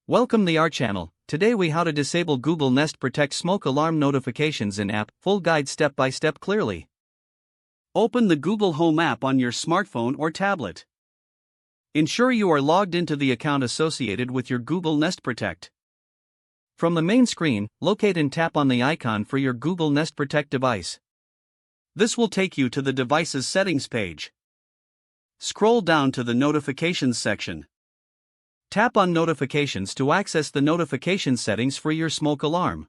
Welcome to our channel. Today we how to disable Google Nest Protect smoke alarm notifications in app, full guide step by step clearly. Open the Google Home app on your smartphone or tablet. Ensure you are logged into the account associated with your Google Nest Protect. From the main screen, locate and tap on the icon for your Google Nest Protect device. This will take you to the device's settings page. Scroll down to the notifications section. Tap on Notifications to access the notification settings for your smoke alarm.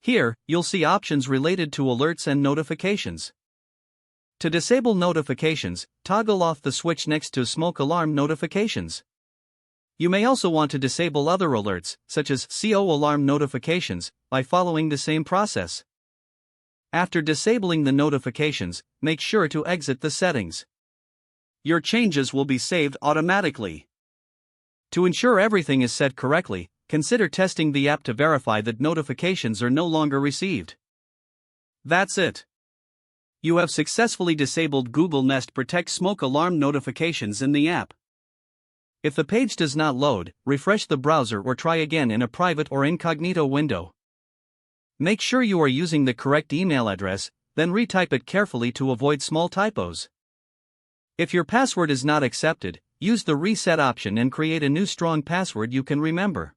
Here, you'll see options related to alerts and notifications. To disable notifications, toggle off the switch next to Smoke Alarm Notifications. You may also want to disable other alerts, such as CO alarm notifications, by following the same process. After disabling the notifications, make sure to exit the settings. Your changes will be saved automatically. To ensure everything is set correctly, consider testing the app to verify that notifications are no longer received. That's it. You have successfully disabled Google Nest Protect smoke alarm notifications in the app. If the page does not load, refresh the browser or try again in a private or incognito window. Make sure you are using the correct email address, then retype it carefully to avoid small typos. If your password is not accepted, use the reset option and create a new strong password you can remember.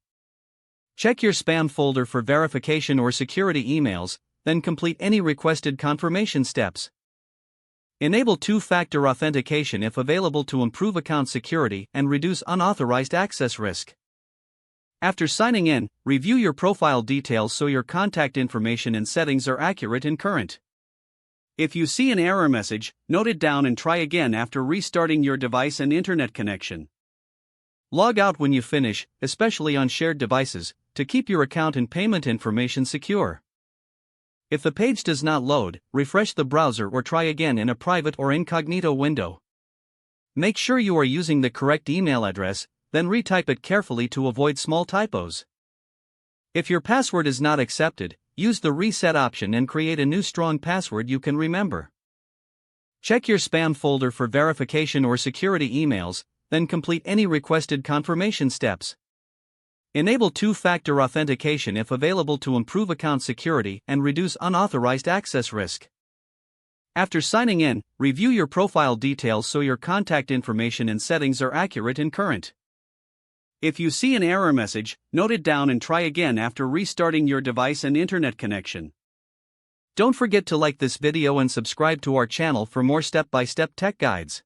Check your spam folder for verification or security emails, then complete any requested confirmation steps. Enable two-factor authentication if available to improve account security and reduce unauthorized access risk. After signing in, review your profile details so your contact information and settings are accurate and current. If you see an error message, note it down and try again after restarting your device and internet connection. Log out when you finish, especially on shared devices, to keep your account and payment information secure. If the page does not load, refresh the browser or try again in a private or incognito window. Make sure you are using the correct email address, then retype it carefully to avoid small typos. If your password is not accepted, use the reset option and create a new strong password you can remember. Check your spam folder for verification or security emails, then complete any requested confirmation steps. Enable two-factor authentication if available to improve account security and reduce unauthorized access risk. After signing in, review your profile details so your contact information and settings are accurate and current. If you see an error message, note it down and try again after restarting your device and internet connection. Don't forget to like this video and subscribe to our channel for more step-by-step tech guides.